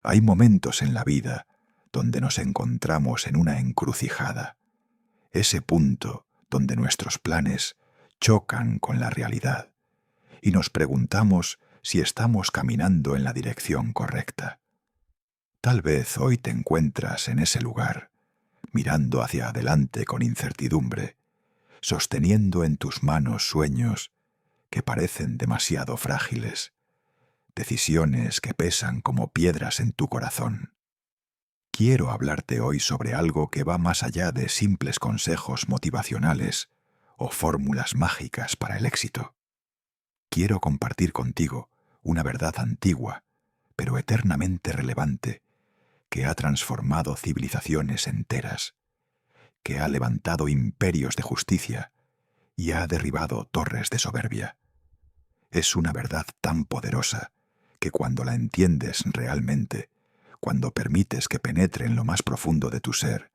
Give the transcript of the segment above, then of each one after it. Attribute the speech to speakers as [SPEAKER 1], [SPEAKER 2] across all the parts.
[SPEAKER 1] Hay momentos en la vida donde nos encontramos en una encrucijada, ese punto donde nuestros planes chocan con la realidad y nos preguntamos si estamos caminando en la dirección correcta. Tal vez hoy te encuentras en ese lugar, mirando hacia adelante con incertidumbre, sosteniendo en tus manos sueños que parecen demasiado frágiles, decisiones que pesan como piedras en tu corazón. Quiero hablarte hoy sobre algo que va más allá de simples consejos motivacionales o fórmulas mágicas para el éxito. Quiero compartir contigo una verdad antigua, pero eternamente relevante, que ha transformado civilizaciones enteras, que ha levantado imperios de justicia y ha derribado torres de soberbia. Es una verdad tan poderosa que cuando la entiendes realmente, cuando permites que penetre en lo más profundo de tu ser,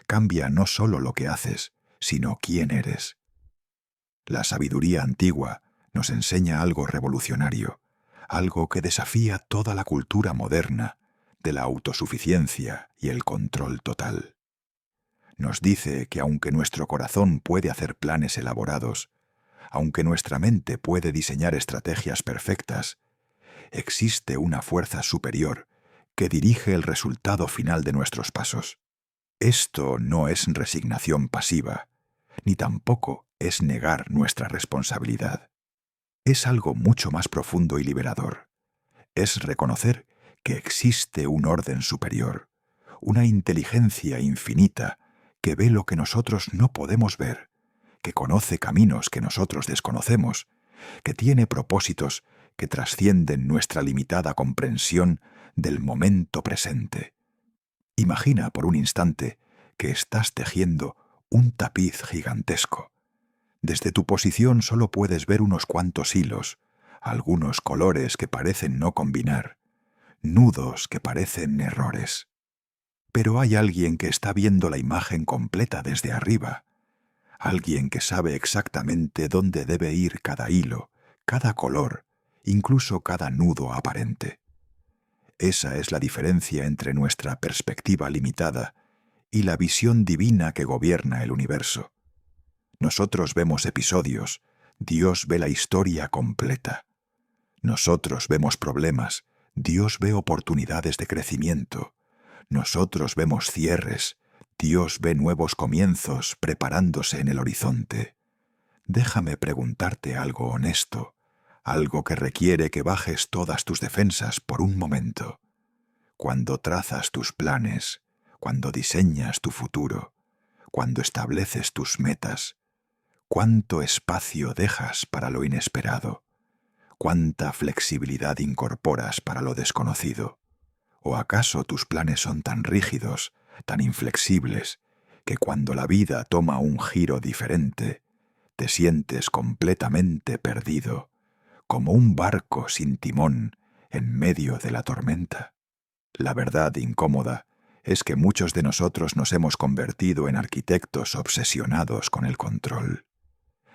[SPEAKER 1] cambia no solo lo que haces, sino quién eres. La sabiduría antigua nos enseña algo revolucionario, algo que desafía toda la cultura moderna de la autosuficiencia y el control total. Nos dice que aunque nuestro corazón puede hacer planes elaborados, aunque nuestra mente puede diseñar estrategias perfectas, existe una fuerza superior que dirige el resultado final de nuestros pasos. Esto no es resignación pasiva, ni tampoco es negar nuestra responsabilidad. Es algo mucho más profundo y liberador. Es reconocer que existe un orden superior, una inteligencia infinita que ve lo que nosotros no podemos ver, que conoce caminos que nosotros desconocemos, que tiene propósitos que trascienden nuestra limitada comprensión del momento presente. Imagina por un instante que estás tejiendo un tapiz gigantesco. Desde tu posición solo puedes ver unos cuantos hilos, algunos colores que parecen no combinar, nudos que parecen errores. Pero hay alguien que está viendo la imagen completa desde arriba, alguien que sabe exactamente dónde debe ir cada hilo, cada color, incluso cada nudo aparente. Esa es la diferencia entre nuestra perspectiva limitada y la visión divina que gobierna el universo. Nosotros vemos episodios, Dios ve la historia completa. Nosotros vemos problemas, Dios ve oportunidades de crecimiento. Nosotros vemos cierres, Dios ve nuevos comienzos preparándose en el horizonte. Déjame preguntarte algo honesto, algo que requiere que bajes todas tus defensas por un momento. Cuando trazas tus planes, cuando diseñas tu futuro, cuando estableces tus metas, ¿cuánto espacio dejas para lo inesperado? ¿Cuánta flexibilidad incorporas para lo desconocido? ¿O acaso tus planes son tan rígidos, tan inflexibles, que cuando la vida toma un giro diferente, te sientes completamente perdido, como un barco sin timón en medio de la tormenta? La verdad incómoda es que muchos de nosotros nos hemos convertido en arquitectos obsesionados con el control,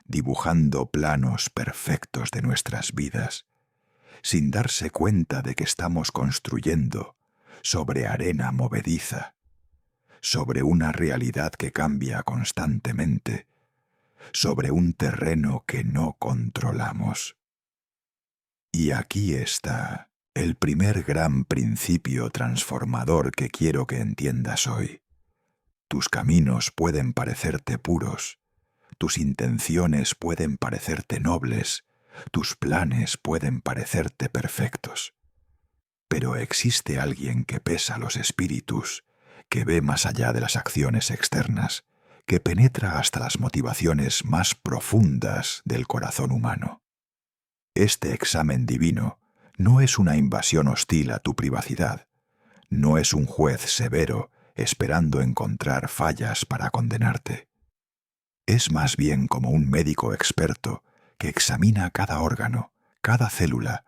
[SPEAKER 1] dibujando planos perfectos de nuestras vidas, sin darse cuenta de que estamos construyendo sobre arena movediza, sobre una realidad que cambia constantemente, sobre un terreno que no controlamos. Y aquí está el primer gran principio transformador que quiero que entiendas hoy. Tus caminos pueden parecerte puros, tus intenciones pueden parecerte nobles, tus planes pueden parecerte perfectos. Pero existe alguien que pesa los espíritus, que ve más allá de las acciones externas, que penetra hasta las motivaciones más profundas del corazón humano. Este examen divino no es una invasión hostil a tu privacidad, no es un juez severo esperando encontrar fallas para condenarte. Es más bien como un médico experto que examina cada órgano, cada célula,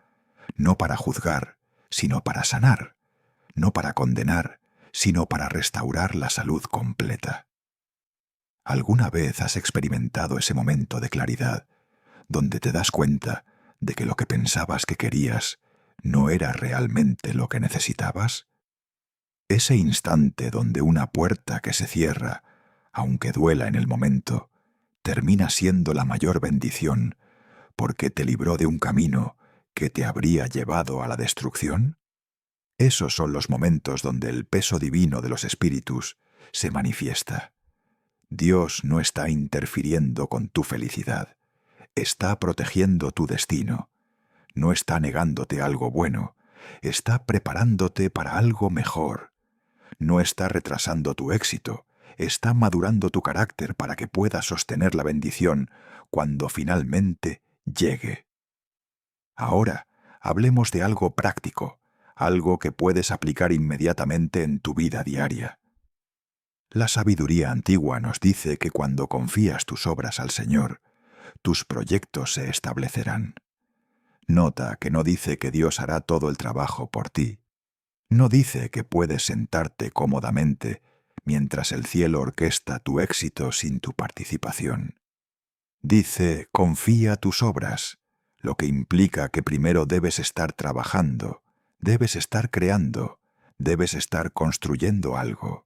[SPEAKER 1] no para juzgar, sino para sanar, no para condenar, sino para restaurar la salud completa. ¿Alguna vez has experimentado ese momento de claridad, donde te das cuenta de que lo que pensabas que querías ¿no era realmente lo que necesitabas? Ese instante donde una puerta que se cierra, aunque duela en el momento, termina siendo la mayor bendición porque te libró de un camino que te habría llevado a la destrucción. Esos son los momentos donde el peso divino de los espíritus se manifiesta. Dios no está interfiriendo con tu felicidad, está protegiendo tu destino, no está negándote algo bueno, está preparándote para algo mejor, no está retrasando tu éxito, está madurando tu carácter para que puedas sostener la bendición cuando finalmente llegue. Ahora, hablemos de algo práctico, algo que puedes aplicar inmediatamente en tu vida diaria. La sabiduría antigua nos dice que cuando confías tus obras al Señor, tus proyectos se establecerán. Nota que no dice que Dios hará todo el trabajo por ti. No dice que puedes sentarte cómodamente mientras el cielo orquesta tu éxito sin tu participación. Dice, confía tus obras, lo que implica que primero debes estar trabajando, debes estar creando, debes estar construyendo algo.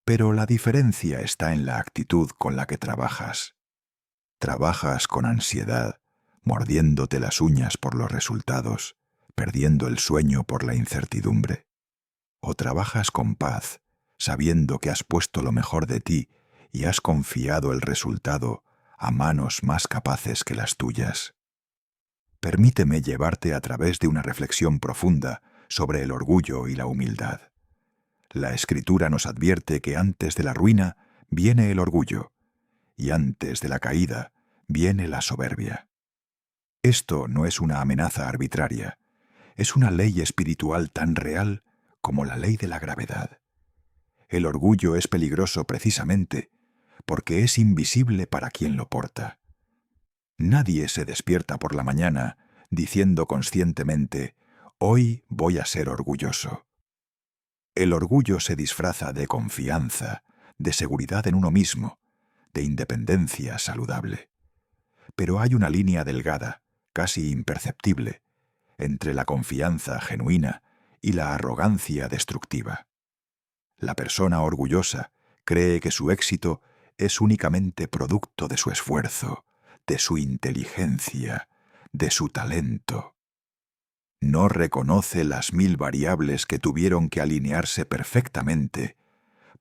[SPEAKER 1] Pero la diferencia está en la actitud con la que trabajas. ¿Trabajas con ansiedad, mordiéndote las uñas por los resultados, perdiendo el sueño por la incertidumbre? ¿O trabajas con paz, sabiendo que has puesto lo mejor de ti y has confiado el resultado a manos más capaces que las tuyas? Permíteme llevarte a través de una reflexión profunda sobre el orgullo y la humildad. La Escritura nos advierte que antes de la ruina viene el orgullo, y antes de la caída viene la soberbia. Esto no es una amenaza arbitraria, es una ley espiritual tan real como la ley de la gravedad. El orgullo es peligroso precisamente porque es invisible para quien lo porta. Nadie se despierta por la mañana diciendo conscientemente, hoy voy a ser orgulloso. El orgullo se disfraza de confianza, de seguridad en uno mismo, de independencia saludable. Pero hay una línea delgada, casi imperceptible, entre la confianza genuina y la arrogancia destructiva. La persona orgullosa cree que su éxito es únicamente producto de su esfuerzo, de su inteligencia, de su talento. No reconoce las 1000 variables que tuvieron que alinearse perfectamente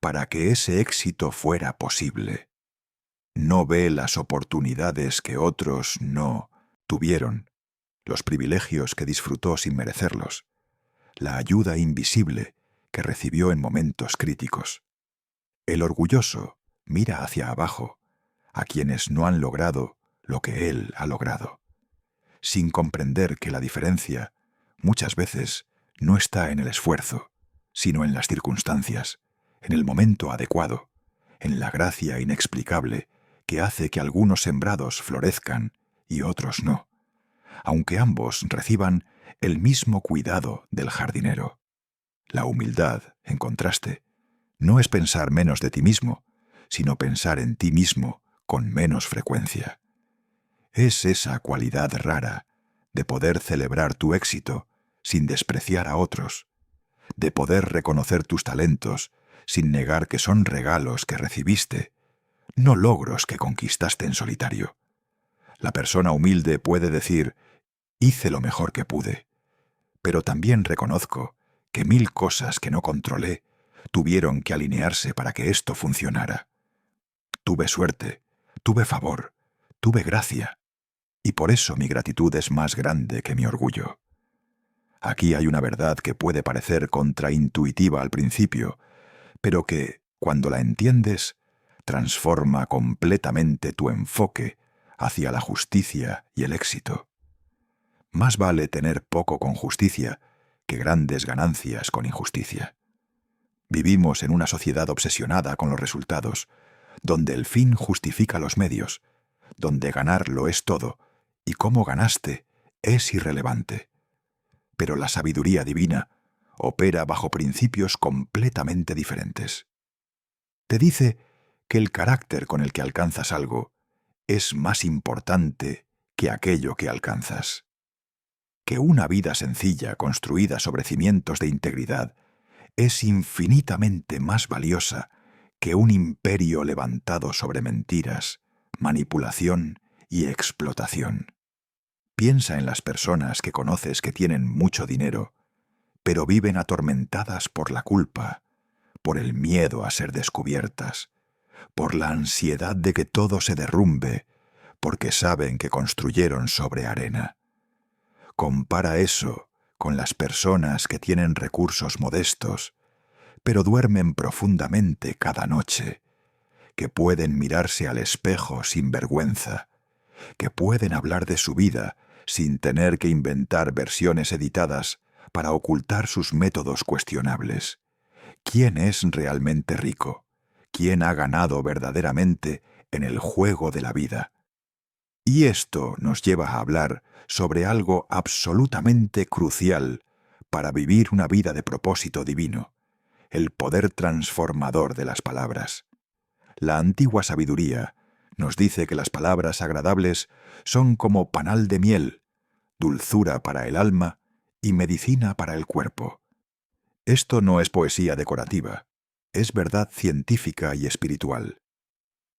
[SPEAKER 1] para que ese éxito fuera posible. No ve las oportunidades que otros no tuvieron, los privilegios que disfrutó sin merecerlos, la ayuda invisible que recibió en momentos críticos. El orgulloso mira hacia abajo, a quienes no han logrado lo que él ha logrado, sin comprender que la diferencia muchas veces no está en el esfuerzo, sino en las circunstancias, en el momento adecuado, en la gracia inexplicable que hace que algunos sembrados florezcan y otros no, aunque ambos reciban el mismo cuidado del jardinero. La humildad, en contraste, no es pensar menos de ti mismo, sino pensar en ti mismo con menos frecuencia. Es esa cualidad rara de poder celebrar tu éxito sin despreciar a otros, de poder reconocer tus talentos sin negar que son regalos que recibiste, no logros que conquistaste en solitario. La persona humilde puede decir, hice lo mejor que pude, pero también reconozco que 1000 cosas que no controlé tuvieron que alinearse para que esto funcionara. Tuve suerte, tuve favor, tuve gracia, y por eso mi gratitud es más grande que mi orgullo. Aquí hay una verdad que puede parecer contraintuitiva al principio, pero que, cuando la entiendes, transforma completamente tu enfoque hacia la justicia y el éxito. Más vale tener poco con justicia que grandes ganancias con injusticia. Vivimos en una sociedad obsesionada con los resultados, donde el fin justifica los medios, donde ganar lo es todo y cómo ganaste es irrelevante. Pero la sabiduría divina opera bajo principios completamente diferentes. Te dice que el carácter con el que alcanzas algo es más importante que aquello que alcanzas. que una vida sencilla construida sobre cimientos de integridad es infinitamente más valiosa que un imperio levantado sobre mentiras, manipulación y explotación. Piensa en las personas que conoces que tienen mucho dinero, pero viven atormentadas por la culpa, por el miedo a ser descubiertas, por la ansiedad de que todo se derrumbe, porque saben que construyeron sobre arena. Compara eso con las personas que tienen recursos modestos, pero duermen profundamente cada noche, que pueden mirarse al espejo sin vergüenza, que pueden hablar de su vida sin tener que inventar versiones editadas para ocultar sus métodos cuestionables. ¿Quién es realmente rico? ¿Quién ha ganado verdaderamente en el juego de la vida? Y esto nos lleva a hablar sobre algo absolutamente crucial para vivir una vida de propósito divino: el poder transformador de las palabras. La antigua sabiduría nos dice que las palabras agradables son como panal de miel, dulzura para el alma y medicina para el cuerpo. Esto no es poesía decorativa, es verdad científica y espiritual.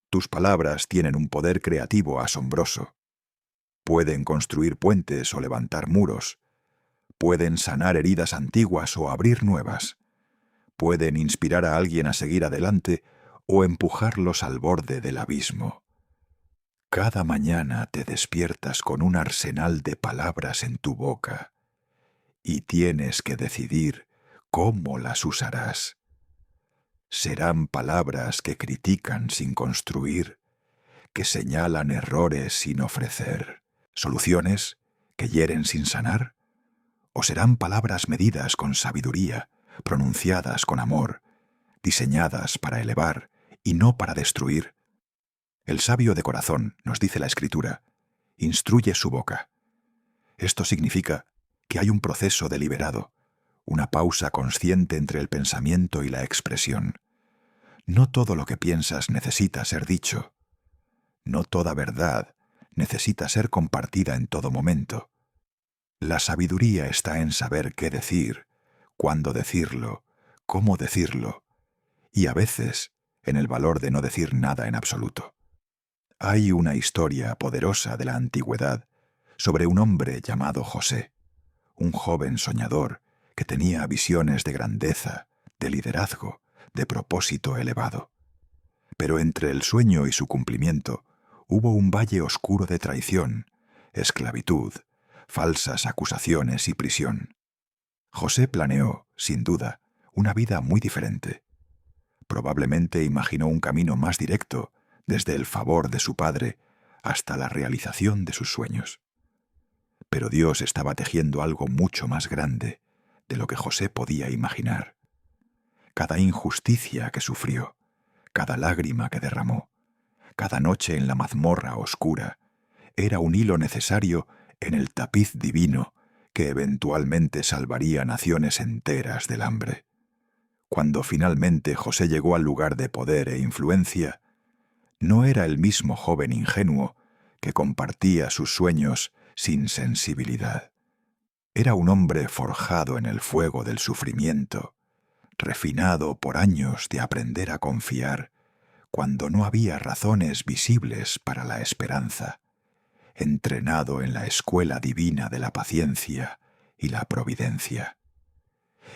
[SPEAKER 1] Tus palabras tienen un poder creativo asombroso. Pueden construir puentes o levantar muros, pueden sanar heridas antiguas o abrir nuevas, pueden inspirar a alguien a seguir adelante o empujarlos al borde del abismo. Cada mañana te despiertas con un arsenal de palabras en tu boca y tienes que decidir cómo las usarás. Serán palabras que critican sin construir, que señalan errores sin ofrecer soluciones, que hieren sin sanar, o serán palabras medidas con sabiduría, pronunciadas con amor, diseñadas para elevar y no para destruir. El sabio de corazón, nos dice la Escritura, instruye su boca. Esto significa que hay un proceso deliberado, una pausa consciente entre el pensamiento y la expresión. No todo lo que piensas necesita ser dicho. No toda verdad necesita ser compartida en todo momento. La sabiduría está en saber qué decir, cuándo decirlo, cómo decirlo, y a veces en el valor de no decir nada en absoluto. Hay una historia poderosa de la antigüedad sobre un hombre llamado José, un joven soñador que tenía visiones de grandeza, de liderazgo, de propósito elevado. Pero entre el sueño y su cumplimiento hubo un valle oscuro de traición, esclavitud, falsas acusaciones y prisión. José planeó, sin duda, una vida muy diferente. Probablemente imaginó un camino más directo, desde el favor de su padre hasta la realización de sus sueños. Pero Dios estaba tejiendo algo mucho más grande de lo que José podía imaginar. Cada injusticia que sufrió, cada lágrima que derramó, cada noche en la mazmorra oscura, era un hilo necesario en el tapiz divino que eventualmente salvaría naciones enteras del hambre. Cuando finalmente José llegó al lugar de poder e influencia, no era el mismo joven ingenuo que compartía sus sueños sin sensibilidad. Era un hombre forjado en el fuego del sufrimiento, refinado por años de aprender a confiar cuando no había razones visibles para la esperanza, entrenado en la escuela divina de la paciencia y la providencia.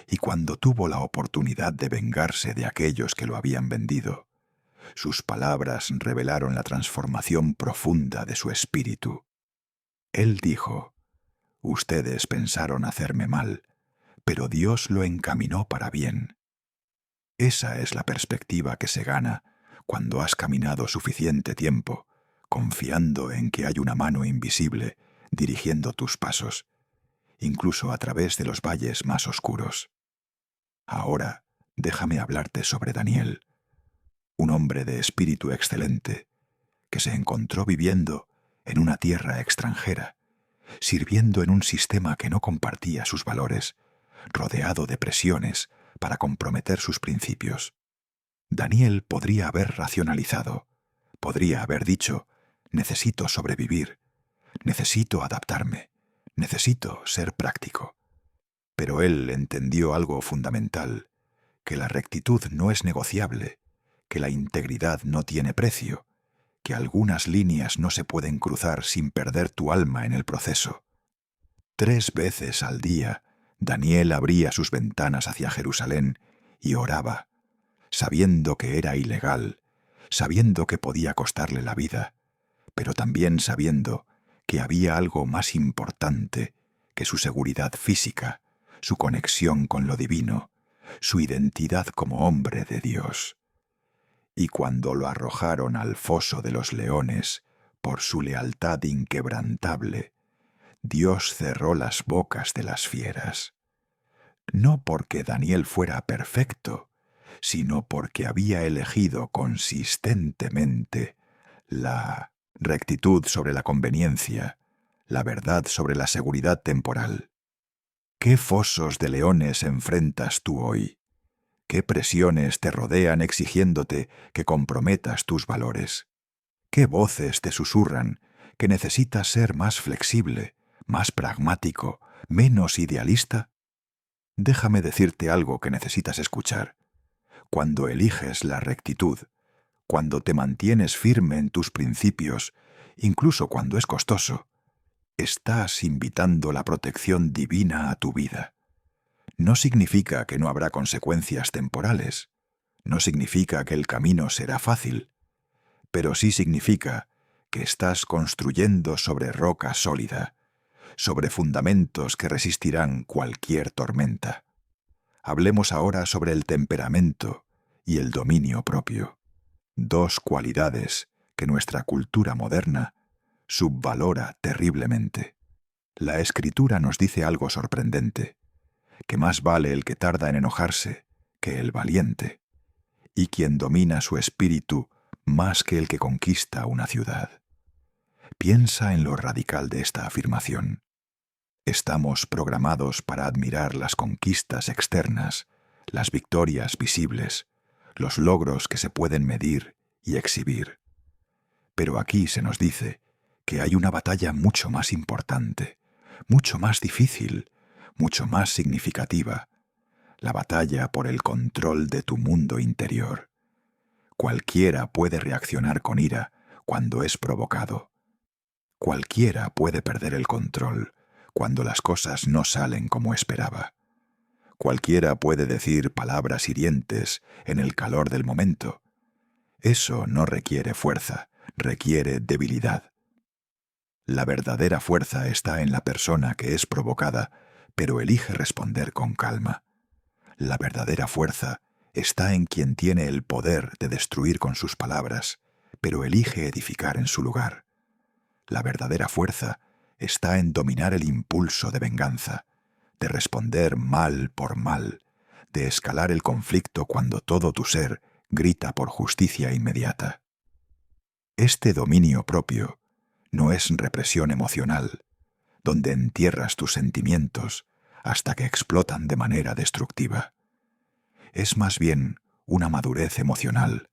[SPEAKER 1] Y cuando tuvo la oportunidad de vengarse de aquellos que lo habían vendido, sus palabras revelaron la transformación profunda de su espíritu. Él dijo: «Ustedes pensaron hacerme mal, pero Dios lo encaminó para bien». Esa es la perspectiva que se gana cuando has caminado suficiente tiempo, confiando en que hay una mano invisible dirigiendo tus pasos, incluso a través de los valles más oscuros. Ahora, déjame hablarte sobre Daniel, un hombre de espíritu excelente, que se encontró viviendo en una tierra extranjera, sirviendo en un sistema que no compartía sus valores, rodeado de presiones para comprometer sus principios. Daniel podría haber racionalizado, podría haber dicho: necesito sobrevivir, necesito adaptarme, Necesito ser práctico. Pero él entendió algo fundamental, que la rectitud no es negociable, que la integridad no tiene precio, que algunas líneas no se pueden cruzar sin perder tu alma en el proceso. 3 veces al día, Daniel abría sus ventanas hacia Jerusalén y oraba, sabiendo que era ilegal, sabiendo que podía costarle la vida, pero también sabiendo que había algo más importante que su seguridad física, su conexión con lo divino, su identidad como hombre de Dios. Y cuando lo arrojaron al foso de los leones por su lealtad inquebrantable, Dios cerró las bocas de las fieras. No porque Daniel fuera perfecto, sino porque había elegido consistentemente la rectitud sobre la conveniencia, la verdad sobre la seguridad temporal. ¿Qué fosos de leones enfrentas tú hoy? ¿Qué presiones te rodean exigiéndote que comprometas tus valores? ¿Qué voces te susurran que necesitas ser más flexible, más pragmático, menos idealista? Déjame decirte algo que necesitas escuchar. Cuando eliges la rectitud, cuando te mantienes firme en tus principios, incluso cuando es costoso, estás invitando la protección divina a tu vida. No significa que no habrá consecuencias temporales, no significa que el camino será fácil, pero sí significa que estás construyendo sobre roca sólida, sobre fundamentos que resistirán cualquier tormenta. Hablemos ahora sobre el temperamento y el dominio propio, 2 cualidades que nuestra cultura moderna subvalora terriblemente. La Escritura nos dice algo sorprendente, que más vale el que tarda en enojarse que el valiente, y quien domina su espíritu más que el que conquista una ciudad. Piensa en lo radical de esta afirmación. Estamos programados para admirar las conquistas externas, las victorias visibles, los logros que se pueden medir y exhibir. Pero aquí se nos dice que hay una batalla mucho más importante, mucho más difícil, mucho más significativa, la batalla por el control de tu mundo interior. Cualquiera puede reaccionar con ira cuando es provocado. Cualquiera puede perder el control cuando las cosas no salen como esperaba. Cualquiera puede decir palabras hirientes en el calor del momento. Eso no requiere fuerza, requiere debilidad. La verdadera fuerza está en la persona que es provocada, pero elige responder con calma. La verdadera fuerza está en quien tiene el poder de destruir con sus palabras, pero elige edificar en su lugar. La verdadera fuerza está en dominar el impulso de venganza, de responder mal por mal, de escalar el conflicto cuando todo tu ser grita por justicia inmediata. Este dominio propio no es represión emocional, donde entierras tus sentimientos hasta que explotan de manera destructiva. Es más bien una madurez emocional,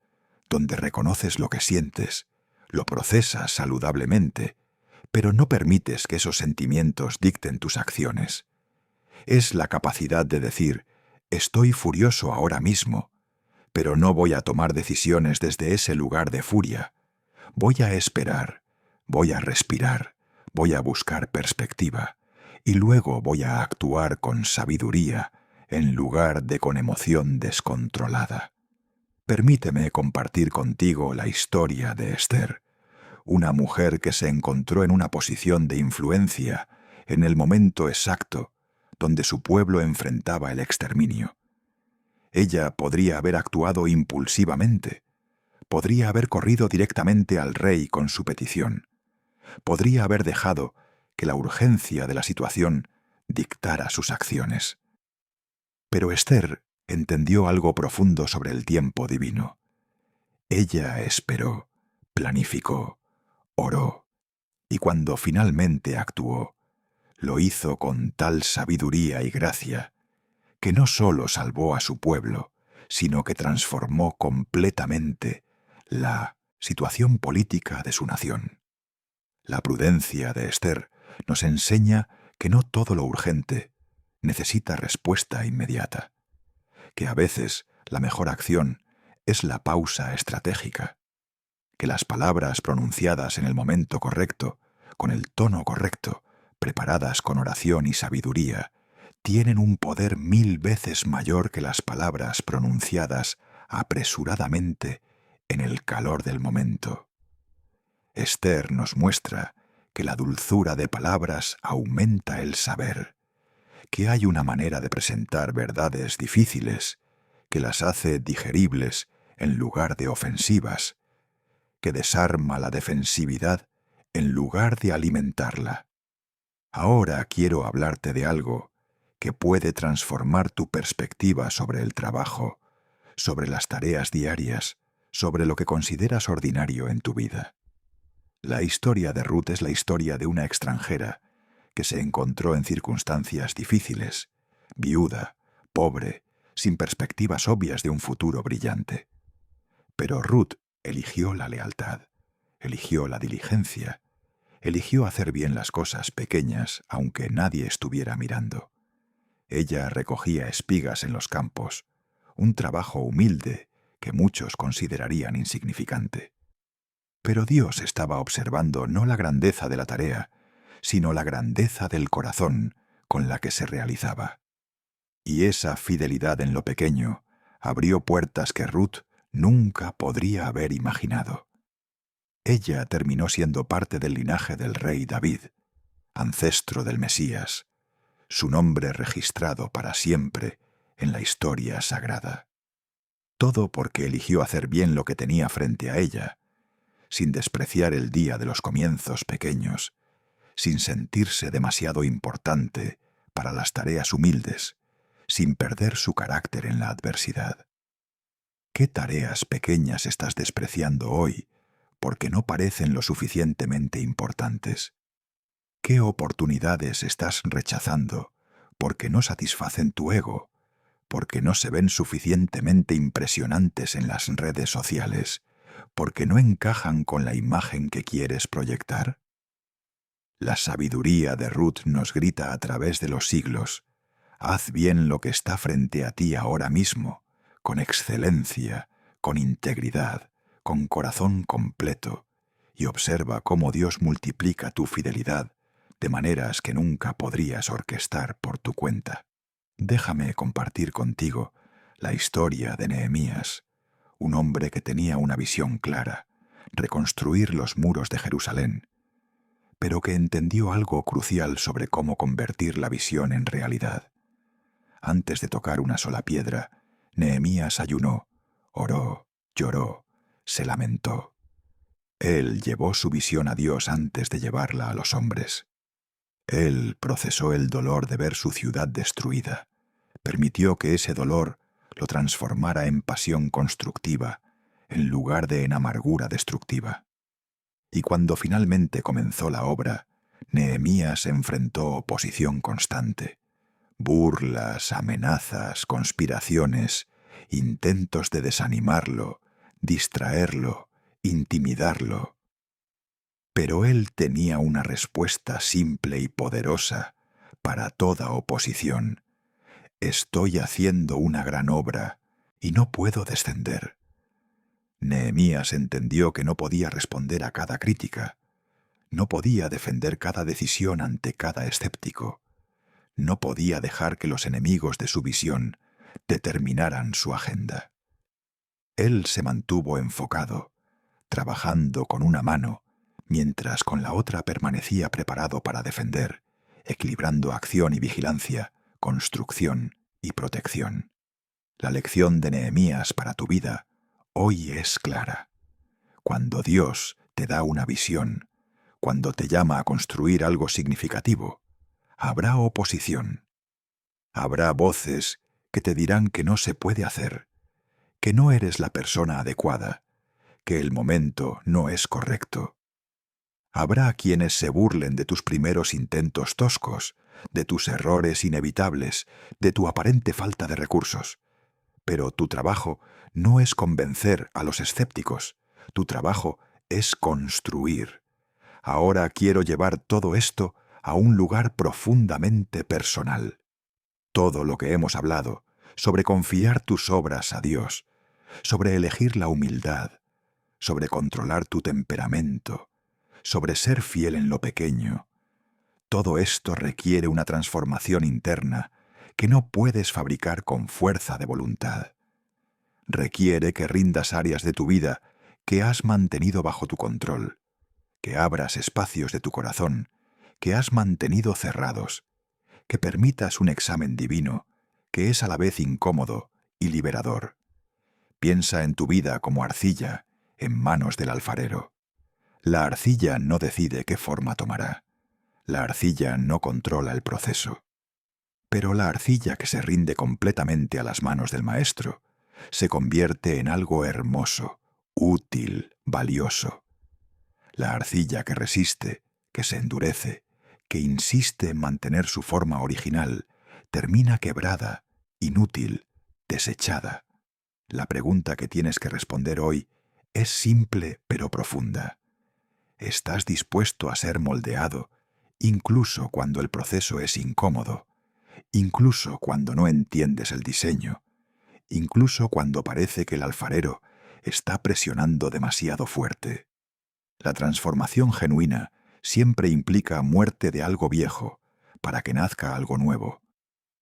[SPEAKER 1] donde reconoces lo que sientes, lo procesas saludablemente, pero no permites que esos sentimientos dicten tus acciones. Es la capacidad de decir, estoy furioso ahora mismo, pero no voy a tomar decisiones desde ese lugar de furia. Voy a esperar, voy a respirar, voy a buscar perspectiva, y luego voy a actuar con sabiduría en lugar de con emoción descontrolada. Permíteme compartir contigo la historia de Esther, una mujer que se encontró en una posición de influencia en el momento exacto donde su pueblo enfrentaba el exterminio. Ella podría haber actuado impulsivamente, podría haber corrido directamente al rey con su petición, podría haber dejado que la urgencia de la situación dictara sus acciones. Pero Esther entendió algo profundo sobre el tiempo divino. Ella esperó, planificó, oró, y cuando finalmente actuó, lo hizo con tal sabiduría y gracia que no solo salvó a su pueblo, sino que transformó completamente la situación política de su nación. La prudencia de Esther nos enseña que no todo lo urgente necesita respuesta inmediata, que a veces la mejor acción es la pausa estratégica, que las palabras pronunciadas en el momento correcto, con el tono correcto, preparadas con oración y sabiduría, tienen un poder 1000 veces mayor que las palabras pronunciadas apresuradamente en el calor del momento. Esther nos muestra que la dulzura de palabras aumenta el saber, que hay una manera de presentar verdades difíciles que las hace digeribles en lugar de ofensivas, que desarma la defensividad en lugar de alimentarla. Ahora quiero hablarte de algo que puede transformar tu perspectiva sobre el trabajo, sobre las tareas diarias, sobre lo que consideras ordinario en tu vida. La historia de Ruth es la historia de una extranjera que se encontró en circunstancias difíciles, viuda, pobre, sin perspectivas obvias de un futuro brillante. Pero Ruth eligió la lealtad, eligió la diligencia, eligió hacer bien las cosas pequeñas aunque nadie estuviera mirando. Ella recogía espigas en los campos, un trabajo humilde que muchos considerarían insignificante. Pero Dios estaba observando no la grandeza de la tarea, sino la grandeza del corazón con la que se realizaba. Y esa fidelidad en lo pequeño abrió puertas que Ruth nunca podría haber imaginado. Ella terminó siendo parte del linaje del rey David, ancestro del Mesías, su nombre registrado para siempre en la historia sagrada. Todo porque eligió hacer bien lo que tenía frente a ella, sin despreciar el día de los comienzos pequeños, sin sentirse demasiado importante para las tareas humildes, sin perder su carácter en la adversidad. ¿Qué tareas pequeñas estás despreciando hoy porque no parecen lo suficientemente importantes? ¿Qué oportunidades estás rechazando porque no satisfacen tu ego, porque no se ven suficientemente impresionantes en las redes sociales, porque no encajan con la imagen que quieres proyectar? La sabiduría de Ruth nos grita a través de los siglos: haz bien lo que está frente a ti ahora mismo, con excelencia, con integridad, con corazón completo, y observa cómo Dios multiplica tu fidelidad de maneras que nunca podrías orquestar por tu cuenta. Déjame compartir contigo la historia de Nehemías, un hombre que tenía una visión clara: reconstruir los muros de Jerusalén, pero que entendió algo crucial sobre cómo convertir la visión en realidad. Antes de tocar una sola piedra, Nehemías ayunó, oró, lloró, se lamentó. Él llevó su visión a Dios antes de llevarla a los hombres. Él procesó el dolor de ver su ciudad destruida, permitió que ese dolor lo transformara en pasión constructiva, en lugar de en amargura destructiva. Y cuando finalmente comenzó la obra, Nehemías enfrentó oposición constante, burlas, amenazas, conspiraciones, intentos de desanimarlo, distraerlo, intimidarlo. Pero él tenía una respuesta simple y poderosa para toda oposición: estoy haciendo una gran obra y no puedo descender. Nehemías entendió que no podía responder a cada crítica, no podía defender cada decisión ante cada escéptico, no podía dejar que los enemigos de su visión determinaran su agenda. Él se mantuvo enfocado, trabajando con una mano, mientras con la otra permanecía preparado para defender, equilibrando acción y vigilancia, construcción y protección. La lección de Nehemías para tu vida hoy es clara. Cuando Dios te da una visión, cuando te llama a construir algo significativo, habrá oposición. Habrá voces que te dirán que no se puede hacer, que no eres la persona adecuada, que el momento no es correcto. Habrá quienes se burlen de tus primeros intentos toscos, de tus errores inevitables, de tu aparente falta de recursos. Pero tu trabajo no es convencer a los escépticos, tu trabajo es construir. Ahora quiero llevar todo esto a un lugar profundamente personal. Todo lo que hemos hablado sobre confiar tus obras a Dios, sobre elegir la humildad, sobre controlar tu temperamento, sobre ser fiel en lo pequeño, todo esto requiere una transformación interna que no puedes fabricar con fuerza de voluntad. Requiere que rindas áreas de tu vida que has mantenido bajo tu control, que abras espacios de tu corazón que has mantenido cerrados, que permitas un examen divino que es a la vez incómodo y liberador. Piensa en tu vida como arcilla en manos del alfarero. La arcilla no decide qué forma tomará. La arcilla no controla el proceso. Pero la arcilla que se rinde completamente a las manos del maestro se convierte en algo hermoso, útil, valioso. La arcilla que resiste, que se endurece, que insiste en mantener su forma original, termina quebrada, inútil, desechada. La pregunta que tienes que responder hoy es simple pero profunda. ¿Estás dispuesto a ser moldeado, incluso cuando el proceso es incómodo, incluso cuando no entiendes el diseño, incluso cuando parece que el alfarero está presionando demasiado fuerte? La transformación genuina siempre implica muerte de algo viejo para que nazca algo nuevo,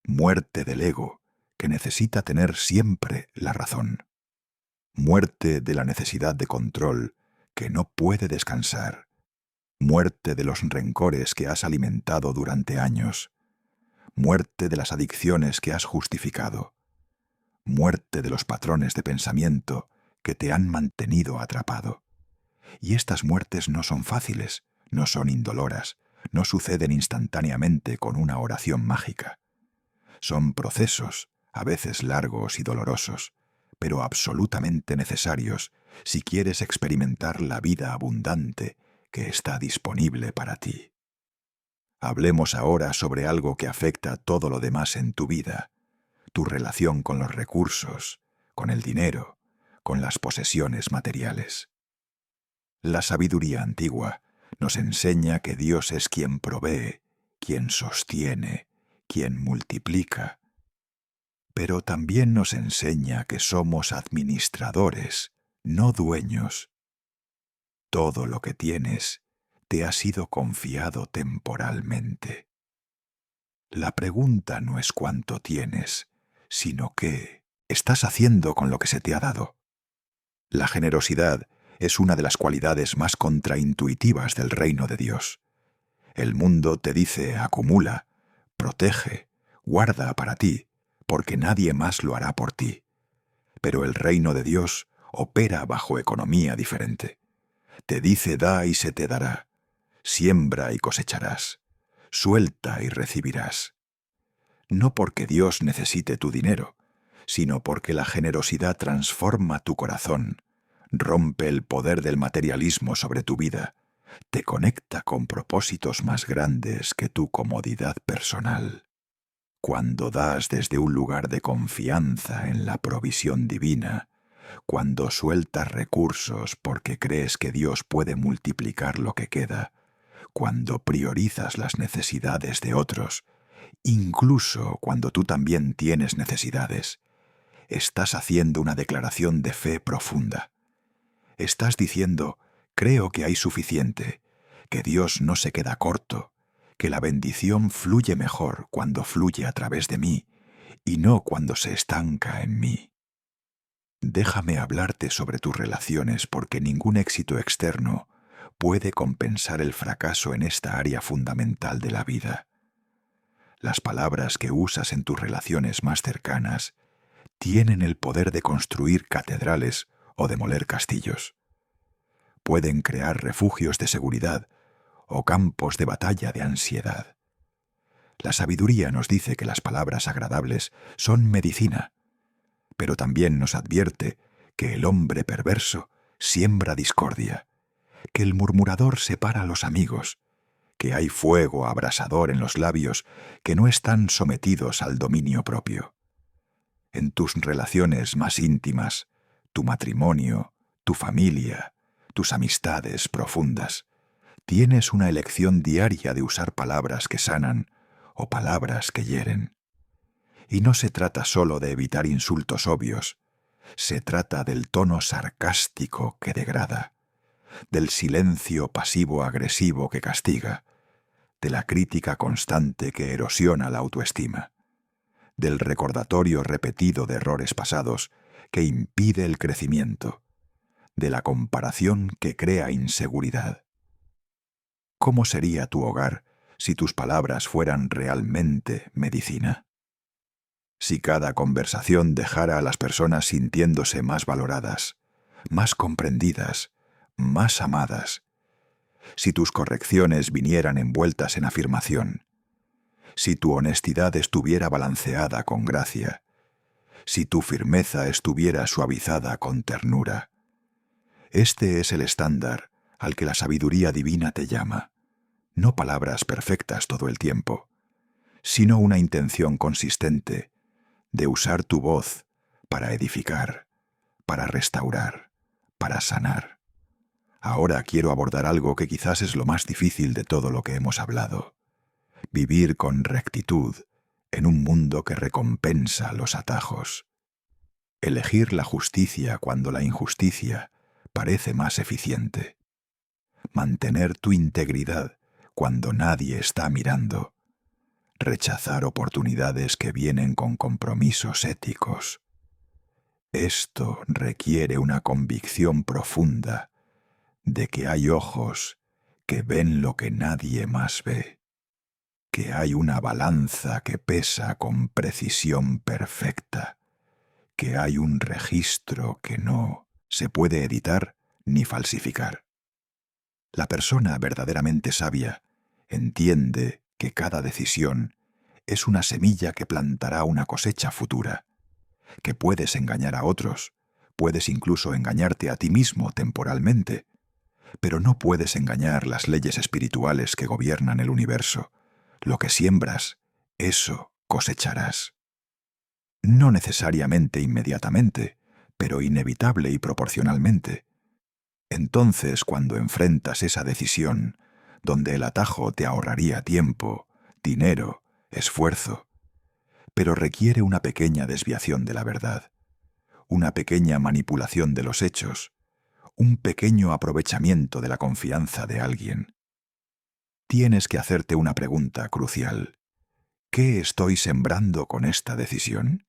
[SPEAKER 1] muerte del ego que necesita tener siempre la razón, muerte de la necesidad de control que no puede descansar, muerte de los rencores que has alimentado durante años, muerte de las adicciones que has justificado, muerte de los patrones de pensamiento que te han mantenido atrapado. Y estas muertes no son fáciles, no son indoloras, no suceden instantáneamente con una oración mágica. Son procesos, a veces largos y dolorosos, pero absolutamente necesarios si quieres experimentar la vida abundante que está disponible para ti. Hablemos ahora sobre algo que afecta todo lo demás en tu vida, tu relación con los recursos, con el dinero, con las posesiones materiales. La sabiduría antigua nos enseña que Dios es quien provee, quien sostiene, quien multiplica. Pero también nos enseña que somos administradores, no dueños. Todo lo que tienes te ha sido confiado temporalmente. La pregunta no es cuánto tienes, sino qué estás haciendo con lo que se te ha dado. La generosidad es una de las cualidades más contraintuitivas del reino de Dios. El mundo te dice acumula, protege, guarda para ti, porque nadie más lo hará por ti. Pero el reino de Dios opera bajo economía diferente. Te dice da y se te dará, siembra y cosecharás, suelta y recibirás. No porque Dios necesite tu dinero, sino porque la generosidad transforma tu corazón, rompe el poder del materialismo sobre tu vida, te conecta con propósitos más grandes que tu comodidad personal. Cuando das desde un lugar de confianza en la provisión divina, cuando sueltas recursos porque crees que Dios puede multiplicar lo que queda, cuando priorizas las necesidades de otros, incluso cuando tú también tienes necesidades, estás haciendo una declaración de fe profunda. Estás diciendo, creo que hay suficiente, que Dios no se queda corto, que la bendición fluye mejor cuando fluye a través de mí y no cuando se estanca en mí. Déjame hablarte sobre tus relaciones porque ningún éxito externo puede compensar el fracaso en esta área fundamental de la vida. Las palabras que usas en tus relaciones más cercanas tienen el poder de construir catedrales o demoler castillos. Pueden crear refugios de seguridad o campos de batalla de ansiedad. La sabiduría nos dice que las palabras agradables son medicina, pero también nos advierte que el hombre perverso siembra discordia, que el murmurador separa a los amigos, que hay fuego abrasador en los labios que no están sometidos al dominio propio. En tus relaciones más íntimas, tu matrimonio, tu familia, tus amistades profundas, Tienes una elección diaria de usar palabras que sanan o palabras que hieren. Y no se trata solo de evitar insultos obvios, se trata del tono sarcástico que degrada, del silencio pasivo-agresivo que castiga, de la crítica constante que erosiona la autoestima, del recordatorio repetido de errores pasados que impide el crecimiento, de la comparación que crea inseguridad. ¿Cómo sería tu hogar si tus palabras fueran realmente medicina? Si cada conversación dejara a las personas sintiéndose más valoradas, más comprendidas, más amadas, si tus correcciones vinieran envueltas en afirmación, si tu honestidad estuviera balanceada con gracia, si tu firmeza estuviera suavizada con ternura. Este es el estándar al que la sabiduría divina te llama, no palabras perfectas todo el tiempo, sino una intención consistente de usar tu voz para edificar, para restaurar, para sanar. Ahora quiero abordar algo que quizás es lo más difícil de todo lo que hemos hablado. Vivir con rectitud en un mundo que recompensa los atajos. Elegir la justicia cuando la injusticia parece más eficiente. Mantener tu integridad cuando nadie está mirando. Rechazar oportunidades que vienen con compromisos éticos. Esto requiere una convicción profunda de que hay ojos que ven lo que nadie más ve, que hay una balanza que pesa con precisión perfecta, que hay un registro que no se puede editar ni falsificar. La persona verdaderamente sabia entiende que cada decisión es una semilla que plantará una cosecha futura, que puedes engañar a otros, puedes incluso engañarte a ti mismo temporalmente, pero no puedes engañar las leyes espirituales que gobiernan el universo. Lo que siembras, eso cosecharás. No necesariamente inmediatamente, pero inevitable y proporcionalmente. Entonces, cuando enfrentas esa decisión, donde el atajo te ahorraría tiempo, dinero, esfuerzo, pero requiere una pequeña desviación de la verdad, una pequeña manipulación de los hechos, un pequeño aprovechamiento de la confianza de alguien. Tienes que hacerte una pregunta crucial. ¿Qué estoy sembrando con esta decisión?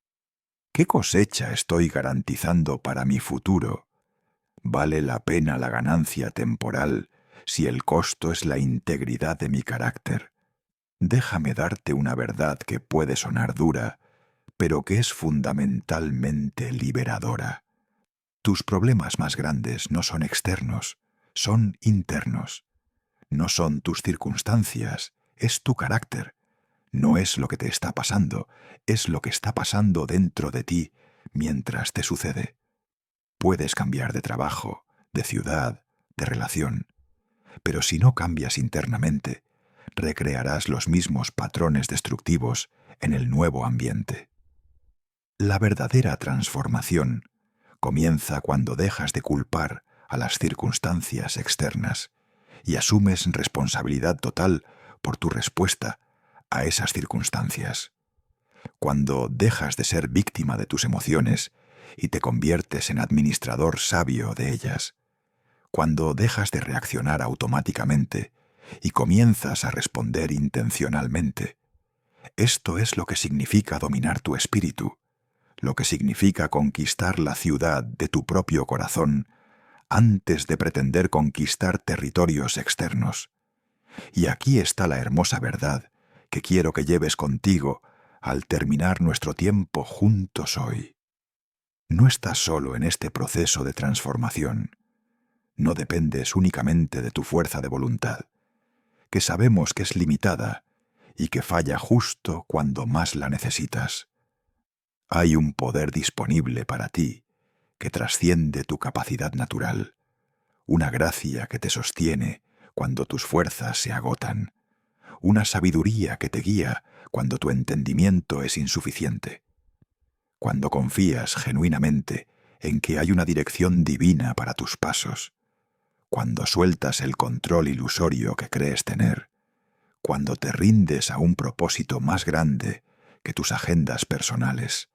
[SPEAKER 1] ¿Qué cosecha estoy garantizando para mi futuro? ¿Vale la pena la ganancia temporal si el costo es la integridad de mi carácter? Déjame darte una verdad que puede sonar dura, pero que es fundamentalmente liberadora. Tus problemas más grandes no son externos, son internos. No son tus circunstancias, es tu carácter. No es lo que te está pasando, es lo que está pasando dentro de ti mientras te sucede. Puedes cambiar de trabajo, de ciudad, de relación, pero si no cambias internamente, recrearás los mismos patrones destructivos en el nuevo ambiente. La verdadera transformación comienza cuando dejas de culpar a las circunstancias externas y asumes responsabilidad total por tu respuesta a esas circunstancias. Cuando dejas de ser víctima de tus emociones y te conviertes en administrador sabio de ellas. Cuando dejas de reaccionar automáticamente y comienzas a responder intencionalmente. Esto es lo que significa dominar tu espíritu, lo que significa conquistar la ciudad de tu propio corazón antes de pretender conquistar territorios externos. Y aquí está la hermosa verdad que quiero que lleves contigo al terminar nuestro tiempo juntos hoy. No estás solo en este proceso de transformación. No dependes únicamente de tu fuerza de voluntad, que sabemos que es limitada y que falla justo cuando más la necesitas. Hay un poder disponible para ti que trasciende tu capacidad natural, una gracia que te sostiene cuando tus fuerzas se agotan, una sabiduría que te guía cuando tu entendimiento es insuficiente. Cuando confías genuinamente en que hay una dirección divina para tus pasos, cuando sueltas el control ilusorio que crees tener, cuando te rindes a un propósito más grande que tus agendas personales,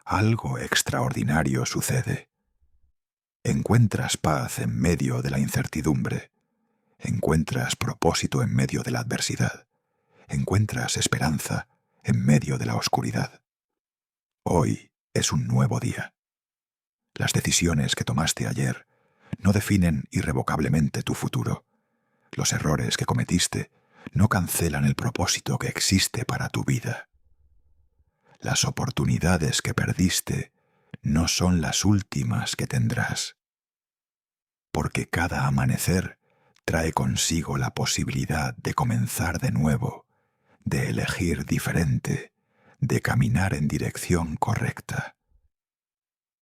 [SPEAKER 1] algo extraordinario sucede. Encuentras paz en medio de la incertidumbre, encuentras propósito en medio de la adversidad, encuentras esperanza en medio de la oscuridad. Hoy es un nuevo día. Las decisiones que tomaste ayer no definen irrevocablemente tu futuro. Los errores que cometiste no cancelan el propósito que existe para tu vida. Las oportunidades que perdiste no son las últimas que tendrás, porque cada amanecer trae consigo la posibilidad de comenzar de nuevo, de elegir diferente, de caminar en dirección correcta.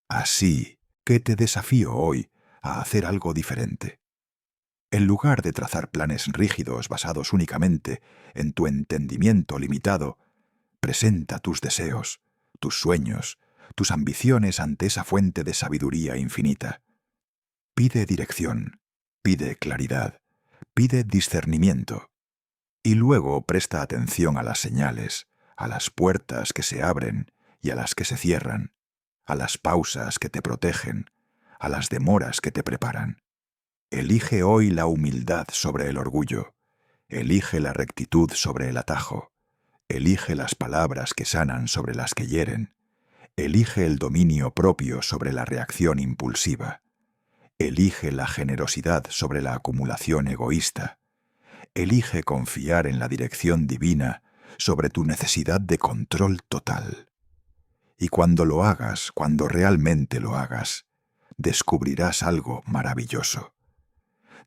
[SPEAKER 1] Así que te desafío hoy a hacer algo diferente. En lugar de trazar planes rígidos basados únicamente en tu entendimiento limitado, presenta tus deseos, tus sueños, tus ambiciones ante esa fuente de sabiduría infinita. Pide dirección, pide claridad, pide discernimiento. Y luego presta atención a las señales, a las puertas que se abren y a las que se cierran, a las pausas que te protegen, a las demoras que te preparan. Elige hoy la humildad sobre el orgullo, elige la rectitud sobre el atajo, elige las palabras que sanan sobre las que hieren, elige el dominio propio sobre la reacción impulsiva, elige la generosidad sobre la acumulación egoísta, elige confiar en la dirección divina sobre tu necesidad de control total. Y cuando lo hagas, cuando realmente lo hagas, descubrirás algo maravilloso.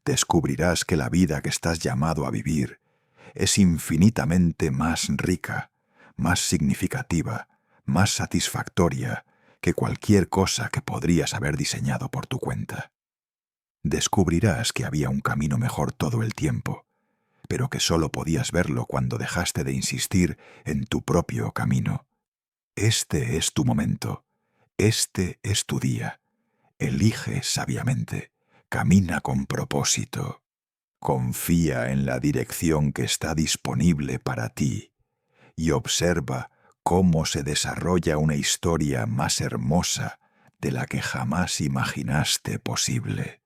[SPEAKER 1] Descubrirás que la vida que estás llamado a vivir es infinitamente más rica, más significativa, más satisfactoria que cualquier cosa que podrías haber diseñado por tu cuenta. Descubrirás que había un camino mejor todo el tiempo, pero que solo podías verlo cuando dejaste de insistir en tu propio camino. Este es tu momento, este es tu día. Elige sabiamente, camina con propósito, confía en la dirección que está disponible para ti y observa cómo se desarrolla una historia más hermosa de la que jamás imaginaste posible.